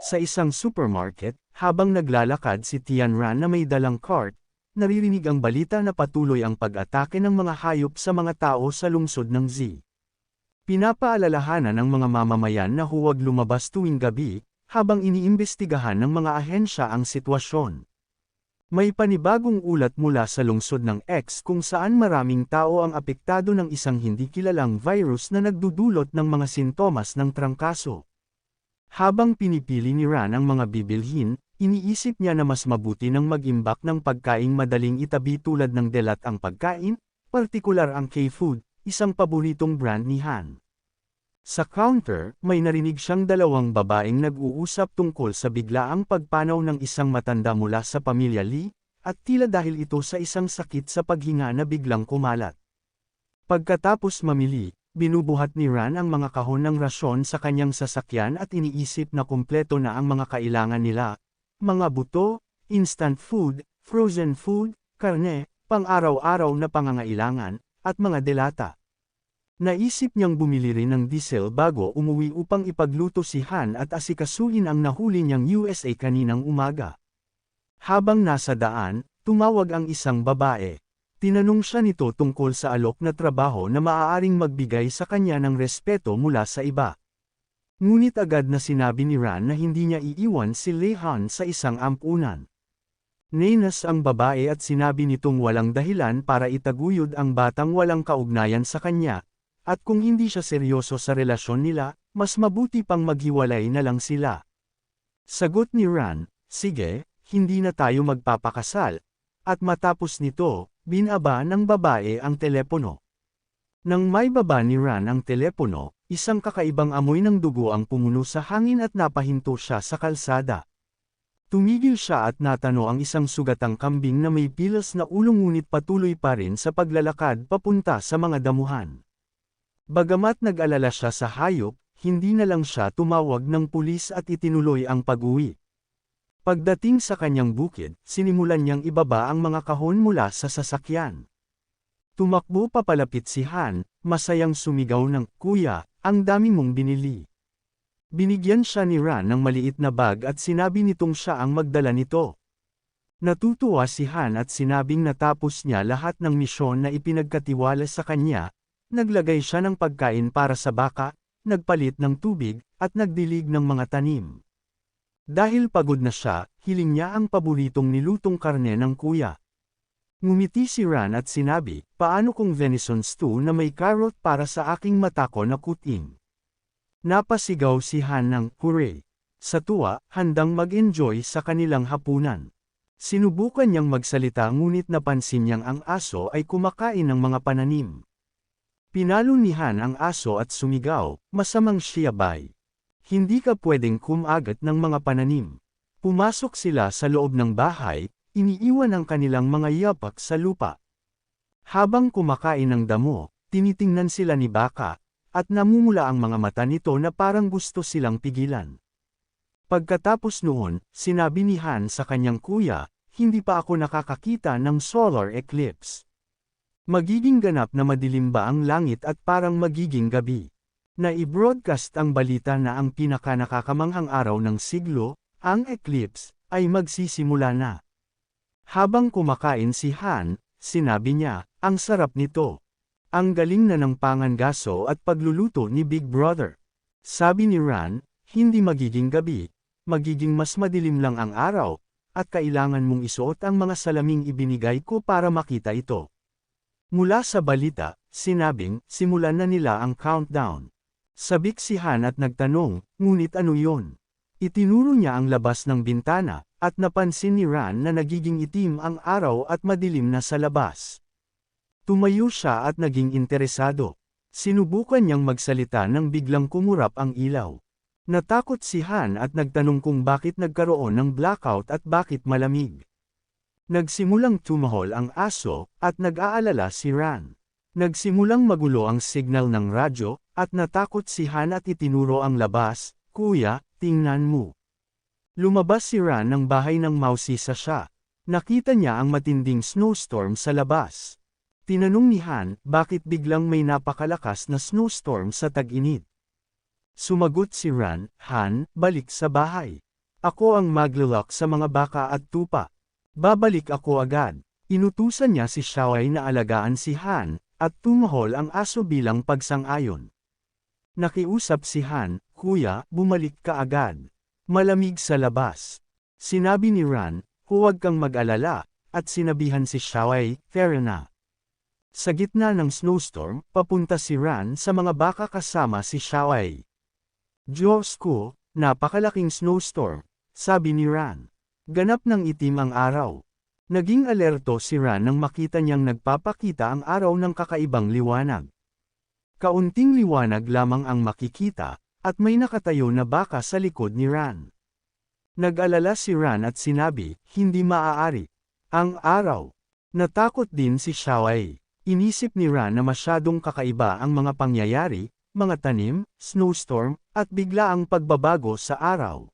Sa isang supermarket, habang naglalakad si Tianran na may dalang cart, naririnig ang balita na patuloy ang pag-atake ng mga hayop sa mga tao sa lungsod ng Z. Pinapaalalahanan ng mga mamamayan na huwag lumabas tuwing gabi, habang iniimbestigahan ng mga ahensya ang sitwasyon. May panibagong ulat mula sa lungsod ng X kung saan maraming tao ang apektado ng isang hindi kilalang virus na nagdudulot ng mga sintomas ng trangkaso. Habang pinipili ni Ran ang mga bibilhin, iniisip niya na mas mabuti nang mag-imbak ng pagkaing madaling itabi tulad ng delat ang pagkain, partikular ang K-food, isang paboritong brand ni Han. Sa counter, may narinig siyang dalawang babaeng nag-uusap tungkol sa biglaang pagpanaw ng isang matanda mula sa pamilya Lee, at tila dahil ito sa isang sakit sa paghinga na biglang kumalat. Pagkatapos mamili, binubuhat ni Ran ang mga kahon ng rasyon sa kanyang sasakyan at iniisip na kumpleto na ang mga kailangan nila, mga buto, instant food, frozen food, karne, pang-araw-araw na pangangailangan, at mga delata. Naisip niyang bumili rin ng diesel bago umuwi upang ipagluto si Han at asikasuhin ang nahuli niyang USA kaninang umaga. Habang nasa daan, tumawag ang isang babae. Tinanong siya nito tungkol sa alok na trabaho na maaaring magbigay sa kanya ng respeto mula sa iba. Ngunit agad na sinabi ni Ran na hindi niya iiwan si Lei Han sa isang ampunan. Nainas ang babae at sinabi nitong walang dahilan para itaguyod ang batang walang kaugnayan sa kanya, at kung hindi siya seryoso sa relasyon nila, mas mabuti pang maghiwalay na lang sila. Sagot ni Ran, sige, hindi na tayo magpapakasal. At matapos nito, binaba ng babae ang telepono. Nang may baba ni Ran ang telepono, isang kakaibang amoy ng dugo ang pumuno sa hangin at napahinto siya sa kalsada. Tumigil siya at natano ang isang sugatang kambing na may pilas na ulo ngunit patuloy pa rin sa paglalakad papunta sa mga damuhan. Bagamat nag-alala siya sa hayop, hindi na lang siya tumawag ng pulis at itinuloy ang pag-uwi. Pagdating sa kanyang bukid, sinimulan niyang ibaba ang mga kahon mula sa sasakyan. Tumakbo papalapit si Han, masayang sumigaw ng, "Kuya, ang dami mong binili." Binigyan siya ni Ran ng maliit na bag at sinabi nitong siya ang magdala nito. Natutuwa si Han at sinabing natapos niya lahat ng misyon na ipinagkatiwala sa kanya. Naglagay siya ng pagkain para sa baka, nagpalit ng tubig, at nagdilig ng mga tanim. Dahil pagod na siya, hiling niya ang paboritong nilutong karne ng kuya. Ngumiti si Ran at sinabi, paano kung venison stew na may carrot para sa aking matako na kuting? Napasigaw si Han ng, hooray! Sa tuwa, handang mag-enjoy sa kanilang hapunan. Sinubukan niyang magsalita ngunit napansin niyang ang aso ay kumakain ng mga pananim. Pinalo ni Han ang aso at sumigaw, masamang siyabay. Hindi ka pwedeng kumagat ng mga pananim. Pumasok sila sa loob ng bahay, iniiwan ang kanilang mga yapak sa lupa. Habang kumakain ng damo, tinitingnan sila ni Baka, at namumula ang mga mata nito na parang gusto silang pigilan. Pagkatapos noon, sinabi ni Han sa kanyang kuya, hindi pa ako nakakakita ng solar eclipse. Magiging ganap na madilim ba ang langit at parang magiging gabi. Na-i-broadcast ang balita na ang pinaka-nakakamanghang araw ng siglo, ang eclipse, ay magsisimula na. Habang kumakain si Han, sinabi niya, ang sarap nito. Ang galing na ng pangangaso at pagluluto ni Big Brother. Sabi ni Ran, hindi magiging gabi, magiging mas madilim lang ang araw, at kailangan mong isuot ang mga salaming ibinigay ko para makita ito. Mula sa balita, sinabing, simulan na nila ang countdown. Sabik si Han at nagtanong, ngunit ano yon? Itinuro niya ang labas ng bintana, at napansin ni Ran na nagiging itim ang araw at madilim na sa labas. Tumayo siya at naging interesado. Sinubukan niyang magsalita nang biglang kumurap ang ilaw. Natakot si Han at nagtanong kung bakit nagkaroon ng blackout at bakit malamig. Nagsimulang tumahol ang aso, at nag-aalala si Ran. Nagsimulang magulo ang signal ng radyo, at natakot si Han at itinuro ang labas, kuya, tingnan mo. Lumabas si Ran ng bahay ng mausisa siya. Nakita niya ang matinding snowstorm sa labas. Tinanong ni Han, bakit biglang may napakalakas na snowstorm sa tag-init? Sumagot si Ran, Han, balik sa bahay. Ako ang maglalak sa mga baka at tupa. Babalik ako agad. Inutusan niya si Xiaowei na alagaan si Han, at tumahol ang aso bilang pagsang-ayon. Nakiusap si Han, "Kuya, bumalik ka agad. Malamig sa labas." Sinabi ni Ran, "Huwag kang mag-alala," at sinabihan si Xiaowei, "Fair na." Sa gitna ng snowstorm, papunta si Ran sa mga baka kasama si Xiaowei. "Diyos ko, napakalaking snowstorm," sabi ni Ran. Ganap ng itim ang araw. Naging alerto si Ran nang makita niyang nagpapakita ang araw ng kakaibang liwanag. Kaunting liwanag lamang ang makikita, at may nakatayo na baka sa likod ni Ran. Nag-alala si Ran at sinabi, "Hindi maaari. Ang araw." Natakot din si Xiaowei. Inisip ni Ran na masyadong kakaiba ang mga pangyayari, mga tanim, snowstorm, at biglaang pagbabago sa araw.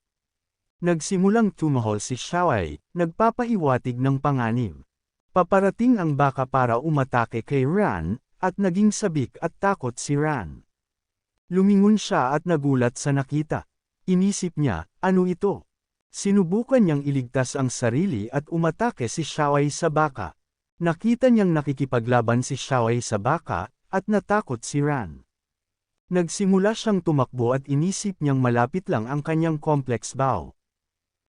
Nagsimulang tumahol si Xiaowei, nagpapahiwatig ng panganib. Paparating ang baka para umatake kay Ran, at naging sabik at takot si Ran. Lumingon siya at nagulat sa nakita. Inisip niya, ano ito? Sinubukan niyang iligtas ang sarili at umatake si Xiaowei sa baka. Nakita niyang nakikipaglaban si Xiaowei sa baka, at natakot si Ran. Nagsimula siyang tumakbo at inisip niyang malapit lang ang kanyang complex bow.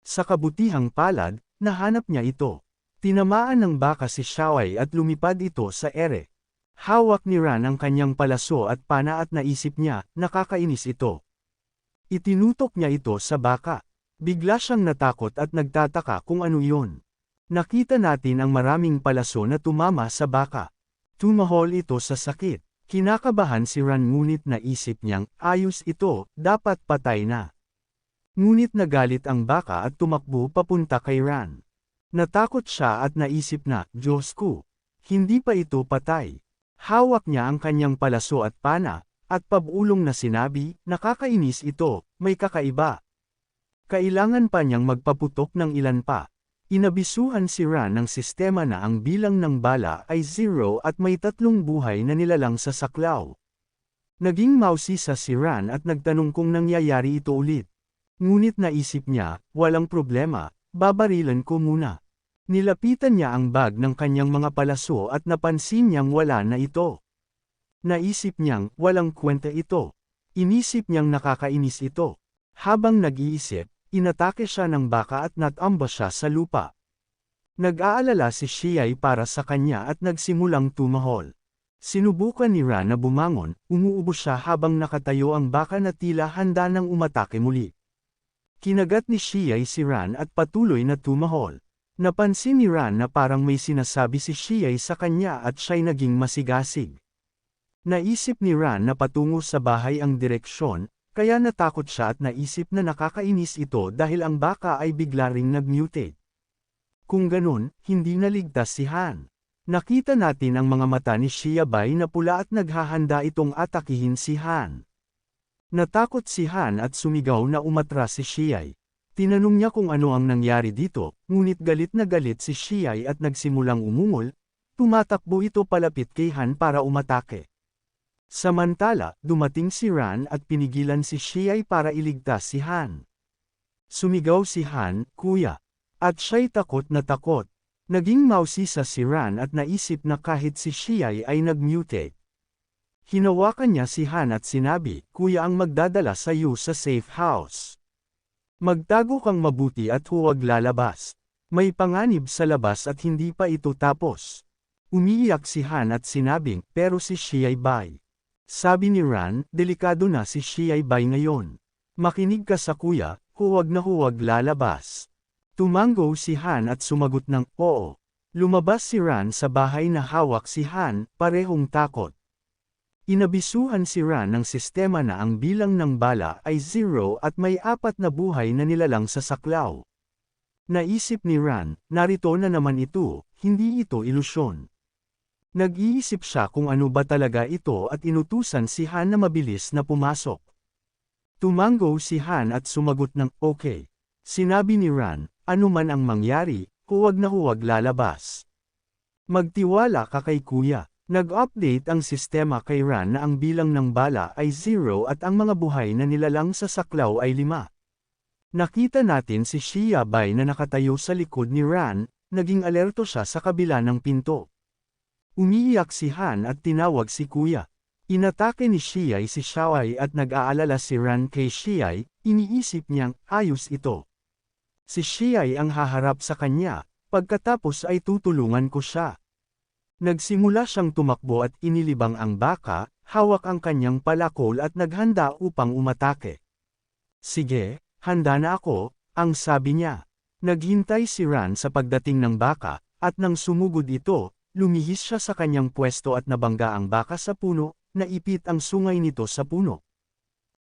Sa kabutihang palad, nahanap niya ito. Tinamaan ng baka si Xiaowei at lumipad ito sa ere. Hawak ni Ran ang kanyang palaso at pana at naisip niya, nakakainis ito. Itinutok niya ito sa baka. Bigla siyang natakot at nagtataka kung ano iyon. Nakita natin ang maraming palaso na tumama sa baka. Tumahol ito sa sakit. Kinakabahan si Ran ngunit naisip niyang, ayos ito, dapat patay na. Ngunit nagalit ang baka at tumakbo papunta kay Ran. Natakot siya at naisip na, Diyos ko, hindi pa ito patay. Hawak niya ang kanyang palaso at pana, at pabulong na sinabi, nakakainis ito, may kakaiba. Kailangan pa niyang magpaputok ng ilan pa. Inabisuhan si Ran ng sistema na ang bilang ng bala ay 0 at may 3 buhay na nilalang sa saklaw. Naging mausisa si Ran at nagtanong kung nangyayari ito ulit. Ngunit naisip niya, walang problema, babarilan ko muna. Nilapitan niya ang bag ng kanyang mga palaso at napansin niyang wala na ito. Naisip niyang, walang kwenta ito. Inisip niyang nakakainis ito. Habang nag-iisip, inatake siya ng baka at natamba siya sa lupa. Nag-aalala si Xiai para sa kanya at nagsimulang tumahol. Sinubukan ni Ran na bumangon, umuubo siya habang nakatayo ang baka na tila handa nang umatake muli. Kinagat ni Xiai si Ran at patuloy na tumahol. Napansin ni Ran na parang may sinasabi si Xiai sa kanya at siya'y naging masigasig. Naisip ni Ran na patungo sa bahay ang direksyon, kaya natakot siya at naisip na nakakainis ito dahil ang baka ay bigla ring nag-mutate. Kung ganun, hindi naligtas si Han. Nakita natin ang mga mata ni Xiaobai na pula at naghahanda itong atakihin si Han. Natakot si Han at sumigaw na umatras si Xiai. Tinanong niya kung ano ang nangyari dito, ngunit galit na galit si Xiai at nagsimulang umungol, tumatakbo ito palapit kay Han para umatake. Samantala, dumating si Ran at pinigilan si Xiai para iligtas si Han. Sumigaw si Han, "Kuya!" At siya'y takot na takot. Naging mausisa si Ran at naisip na kahit si Xiai ay nag-mutate. Hinawakan niya si Han at sinabi, "Kuya ang magdadala sa iyo sa safe house. Magtago kang mabuti at huwag lalabas. May panganib sa labas at hindi pa ito tapos." Umiiyak si Han at sinabing, "Pero si Xiaobai." Sabi ni Ran, "Delikado na si Xiaobai ngayon. Makinig ka sa kuya, huwag na huwag lalabas." Tumango si Han at sumagot ng, "Oo." Lumabas si Ran sa bahay na hawak si Han, parehong takot. Inabisuhan si Ran ng sistema na ang bilang ng bala ay 0 at may 4 na buhay na nilalang sa saklaw. Naisip ni Ran, narito na naman ito, hindi ito ilusyon. Nag-iisip siya kung ano ba talaga ito at inutusan si Han na mabilis na pumasok. Tumango si Han at sumagot ng, "Okay." Sinabi ni Ran, "Ano man ang mangyari, huwag na huwag lalabas. Magtiwala ka kay kuya." Nag-update ang sistema kay Ran na ang bilang ng bala ay 0 at ang mga buhay na nilalang sa saklaw ay 5. Nakita natin si Shia Bai na nakatayo sa likod ni Ran, naging alerto siya sa kabila ng pinto. Umiiyak si Han at tinawag si Kuya. Inatake ni Shiai si Xiaoai at nag-aalala si Ran kay Shiai, iniisip niyang, ayos ito. Si Shiai ang haharap sa kanya, pagkatapos ay tutulungan ko siya. Nagsimula siyang tumakbo at inilibang ang baka, hawak ang kanyang palakol at naghanda upang umatake. Sige, handa na ako, ang sabi niya. Naghintay si Ran sa pagdating ng baka, at nang sumugod ito, lumihis siya sa kanyang pwesto at nabangga ang baka sa puno, naipit ang sungay nito sa puno.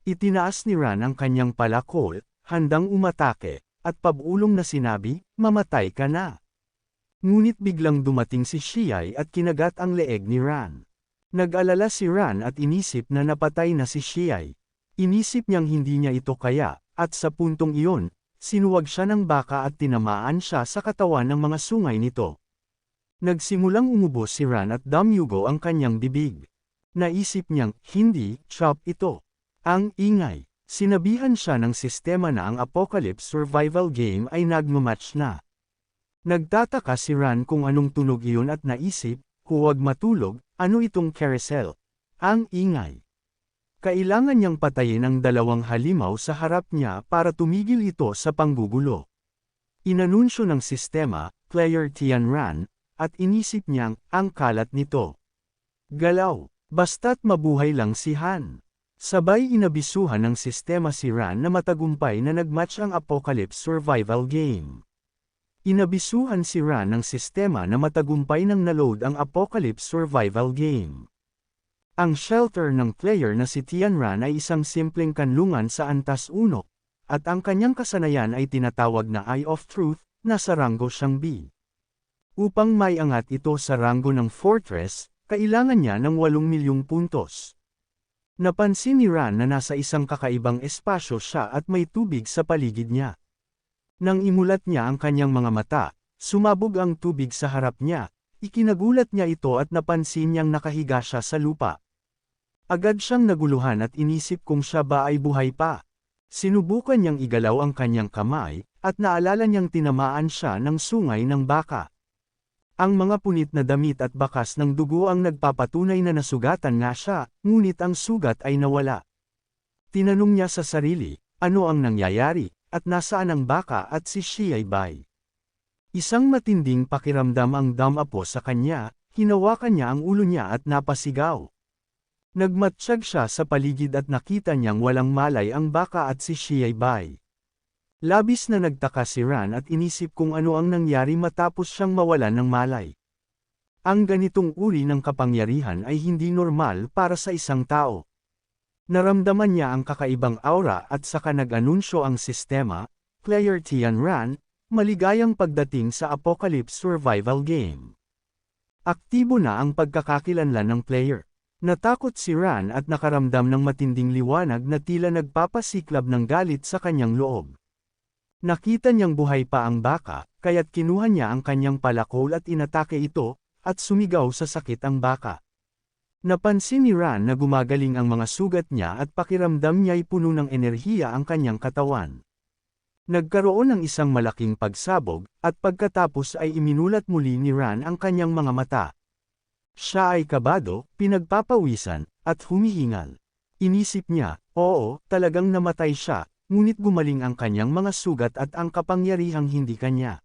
Itinaas ni Ran ang kanyang palakol, handang umatake, at pabulong na sinabi, mamatay ka na. Ngunit biglang dumating si Shiai at kinagat ang leeg ni Ran. Nag-alala si Ran at inisip na napatay na si Shiai. Inisip niyang hindi niya ito kaya, at sa puntong iyon, sinuwag siya ng baka at tinamaan siya sa katawan ng mga sungay nito. Nagsimulang umubos si Ran at damyugo ang kanyang bibig. Naisip niyang, hindi, chop ito. Ang ingay. Sinabihan siya ng sistema na ang Apocalypse survival game ay nagmamatch na. Nagtataka si Ran kung anong tunog iyon at naisip, huwag matulog, ano itong carousel? Ang ingay. Kailangan niyang patayin ang dalawang halimaw sa harap niya para tumigil ito sa panggugulo. Inanunsyo ng sistema, player Tian Ran, at inisip niyang, ang kalat nito. Galaw. Basta't mabuhay lang si Han. Sabay inabisuhan ng sistema si Ran na matagumpay na nagmatch ang Apocalypse survival game. Inabisuhan si Ran ng sistema na matagumpay nang naload ang Apocalypse survival game. Ang shelter ng player na si Tian Ran ay isang simpleng kanlungan sa Antas 1, at ang kanyang kasanayan ay tinatawag na Eye of Truth, na sa ranggo siyang B. Upang maiangat ito sa ranggo ng Fortress, kailangan niya ng 8 milyong puntos. Napansin ni Ran na nasa isang kakaibang espasyo siya at may tubig sa paligid niya. Nang imulat niya ang kanyang mga mata, sumabog ang tubig sa harap niya, ikinagulat niya ito at napansin niyang nakahiga siya sa lupa. Agad siyang naguluhan at inisip kung siya ba ay buhay pa. Sinubukan niyang igalaw ang kanyang kamay, at naalala niyang tinamaan siya ng sungay ng baka. Ang mga punit na damit at bakas ng dugo ang nagpapatunay na nasugatan nga siya, ngunit ang sugat ay nawala. Tinanong niya sa sarili, ano ang nangyayari, at nasaan ang baka at si Shiai Bai. Isang matinding pakiramdam ang damapo sa kanya, hinawakan niya ang ulo niya at napasigaw. Nagmatsyag siya sa paligid at nakita niyang walang malay ang baka at si Shiai Bai. Labis na nagtaka si Ran at inisip kung ano ang nangyari matapos siyang mawalan ng malay. Ang ganitong uri ng kapangyarihan ay hindi normal para sa isang tao. Naramdaman niya ang kakaibang aura at saka nag-anunsyo ang sistema, player Tian Ran, maligayang pagdating sa Apocalypse survival game. Aktibo na ang pagkakakilanlan ng player. Natakot si Ran at nakaramdam ng matinding liwanag na tila nagpapasiklab ng galit sa kanyang loob. Nakita niyang buhay pa ang baka, kaya't kinuha niya ang kanyang palakol at inatake ito, at sumigaw sa sakit ang baka. Napansin ni Ran na gumagaling ang mga sugat niya at pakiramdam niya'y puno ng enerhiya ang kanyang katawan. Nagkaroon ng isang malaking pagsabog, at pagkatapos ay iminulat muli ni Ran ang kanyang mga mata. Siya ay kabado, pinagpapawisan, at humihingal. Inisip niya, oo, talagang namatay siya, ngunit gumaling ang kanyang mga sugat at ang kapangyarihang hindi kanya.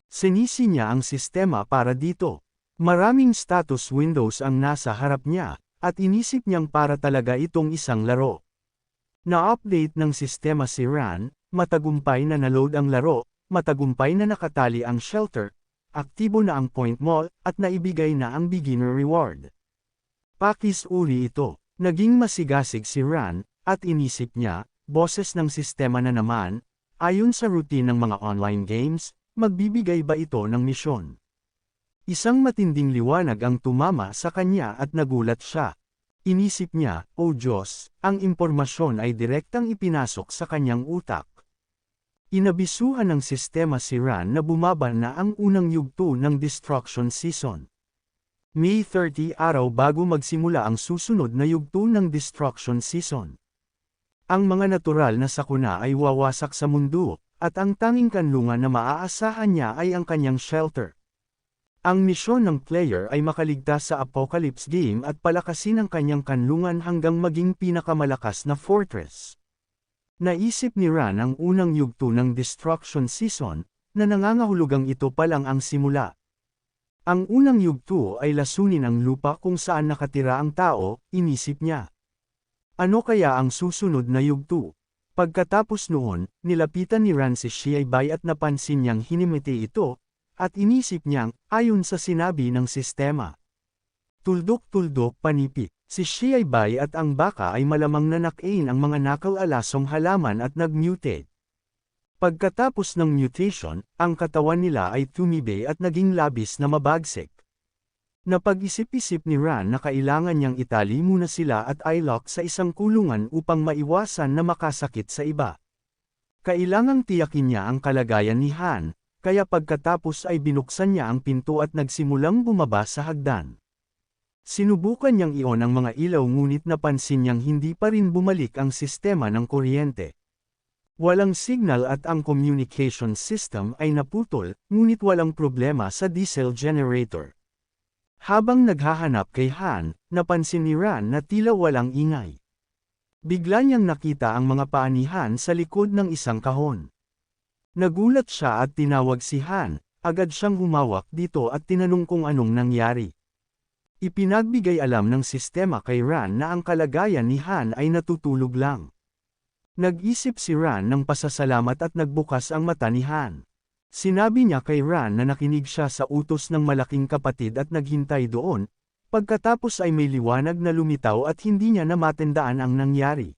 Sinisi niya ang sistema para dito. Maraming status windows ang nasa harap niya, at inisip niyang para talaga itong isang laro. Na-update ng sistema si Ran, matagumpay na naload ang laro, matagumpay na nakatali ang shelter, aktibo na ang point mall, at naibigay na ang beginner reward. Pakis-uri ito. Naging masigasig si Ran, at inisip niya, boses ng sistema na naman, ayon sa routine ng mga online games, magbibigay ba ito ng misyon? Isang matinding liwanag ang tumama sa kanya at nagulat siya. Inisip niya, oh Diyos, ang impormasyon ay direktang ipinasok sa kanyang utak. Inabisuhan ng sistema si Ran na bumaba na ang unang yugto ng Destruction Season. May 30 araw bago magsimula ang susunod na yugto ng Destruction Season. Ang mga natural na sakuna ay wawasak sa mundo, at ang tanging kanlungan na maaasahan niya ay ang kanyang shelter. Ang misyon ng player ay makaligtas sa Apocalypse game at palakasin ang kanyang kanlungan hanggang maging pinakamalakas na fortress. Naisip ni Ran ang unang yugto ng Destruction Season, na nangangahulugang ito pa lang ang simula. Ang unang yugto ay lasunin ang lupa kung saan nakatira ang tao, inisip niya. Ano kaya ang susunod na yugto? Pagkatapos noon, nilapitan ni Ran si Xiaobai at napansin niyang hinimiti ito, at inisip niyang, ayon sa sinabi ng sistema. Tuldok-tuldok panipit, si Xiaobai at ang baka ay malamang nanakain ang mga nakal-alasong halaman at nag-mutate. Pagkatapos ng mutation, ang katawan nila ay tumibe at naging labis na mabagsik. Napag-isip-isip ni Ran na kailangan niyang itali muna sila at i-lock sa isang kulungan upang maiwasan na makasakit sa iba. Kailangang tiyakin niya ang kalagayan ni Han, kaya pagkatapos ay binuksan niya ang pinto at nagsimulang bumaba sa hagdan. Sinubukan niyang i-on ang mga ilaw ngunit napansin niyang hindi pa rin bumalik ang sistema ng kuryente. Walang signal at ang communication system ay naputol, ngunit walang problema sa diesel generator. Habang naghahanap kay Han, napansin ni Ran na tila walang ingay. Bigla niyang nakita ang mga paa ni Han sa likod ng isang kahon. Nagulat siya at tinawag si Han, agad siyang humawak dito at tinanong kung anong nangyari. Ipinagbigay alam ng sistema kay Ran na ang kalagayan ni Han ay natutulog lang. Nag-isip si Ran ng pasasalamat at nagbukas ang mata ni Han. Sinabi niya kay Ran na nakinig siya sa utos ng malaking kapatid at naghintay doon, pagkatapos ay may liwanag na lumitaw at hindi niya na matandaan ang nangyari.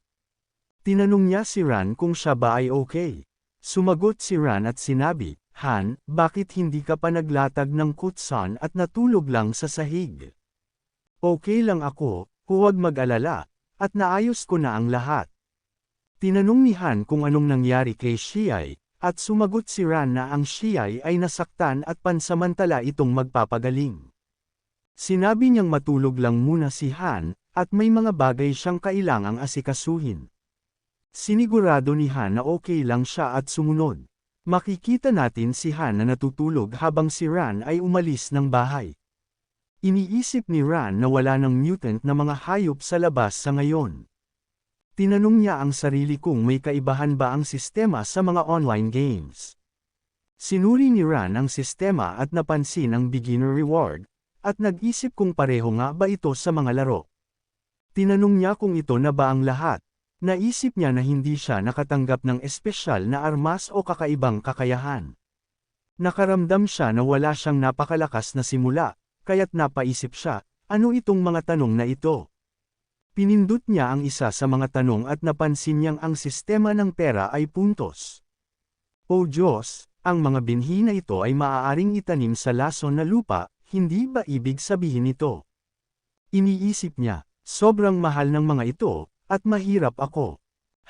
Tinanong niya si Ran kung siya ba ay okay. Sumagot si Ran at sinabi, Han, bakit hindi ka pa naglatag ng kutsan at natulog lang sa sahig? Okay lang ako, huwag mag-alala, at naayos ko na ang lahat. Tinanong ni Han kung anong nangyari kay Xiai, at sumagot si Ran na ang Xiai ay nasaktan at pansamantala itong magpapagaling. Sinabi niyang matulog lang muna si Han, at may mga bagay siyang kailangang asikasuhin. Sinigurado ni Han na okay lang siya at sumunod. Makikita natin si Han na natutulog habang si Ran ay umalis ng bahay. Iniisip ni Ran na wala ng mutant na mga hayop sa labas sa ngayon. Tinanong niya ang sarili kung may kaibahan ba ang sistema sa mga online games. Sinuri ni Ran ang sistema at napansin ang beginner reward, at nag-isip kung pareho nga ba ito sa mga laro. Tinanong niya kung ito na ba ang lahat. Naisip niya na hindi siya nakatanggap ng espesyal na armas o kakaibang kakayahan. Nakaramdam siya na wala siyang napakalakas na simula, kaya't napaisip siya, ano itong mga tanong na ito? Pinindot niya ang isa sa mga tanong at napansin niyang ang sistema ng pera ay puntos. O Diyos, ang mga binhi na ito ay maaaring itanim sa lason na lupa, hindi ba ibig sabihin ito? Iniisip niya, sobrang mahal ng mga ito, at mahirap ako.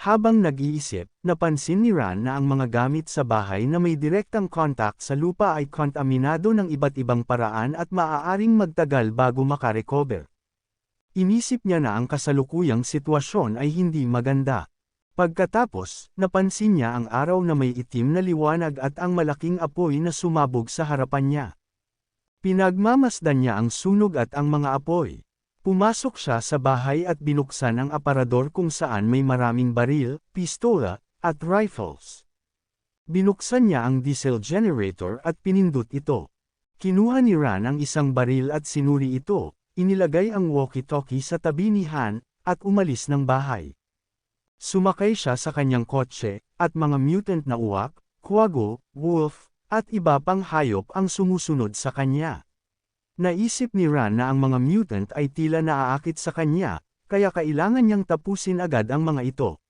Habang nag-iisip, napansin ni Ran na ang mga gamit sa bahay na may direktang contact sa lupa ay kontaminado ng iba't ibang paraan at maaaring magtagal bago makarecover. Inisip niya na ang kasalukuyang sitwasyon ay hindi maganda. Pagkatapos, napansin niya ang araw na may itim na liwanag at ang malaking apoy na sumabog sa harapan niya. Pinagmamasdan niya ang sunog at ang mga apoy. Pumasok siya sa bahay at binuksan ang aparador kung saan may maraming baril, pistola, at rifles. Binuksan niya ang diesel generator at pinindot ito. Kinuha ni Ran ang isang baril at sinuri ito. Inilagay ang walkie-talkie sa tabi ni Han, at umalis ng bahay. Sumakay siya sa kanyang kotse, at mga mutant na uwak, quaggo, wolf, at iba pang hayop ang sumusunod sa kanya. Naisip ni Ran na ang mga mutant ay tila naaakit sa kanya, kaya kailangan niyang tapusin agad ang mga ito.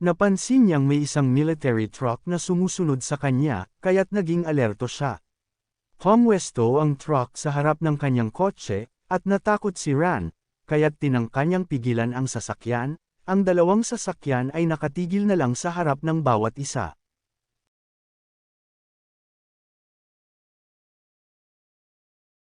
Napansin niyang may isang military truck na sumusunod sa kanya, kaya't naging alerto siya. Humwesto ang truck sa harap ng kanyang kotse, at natakot si Ran, kaya't tinangka niyang pigilan ang sasakyan, ang dalawang sasakyan ay nakatigil na lang sa harap ng bawat isa.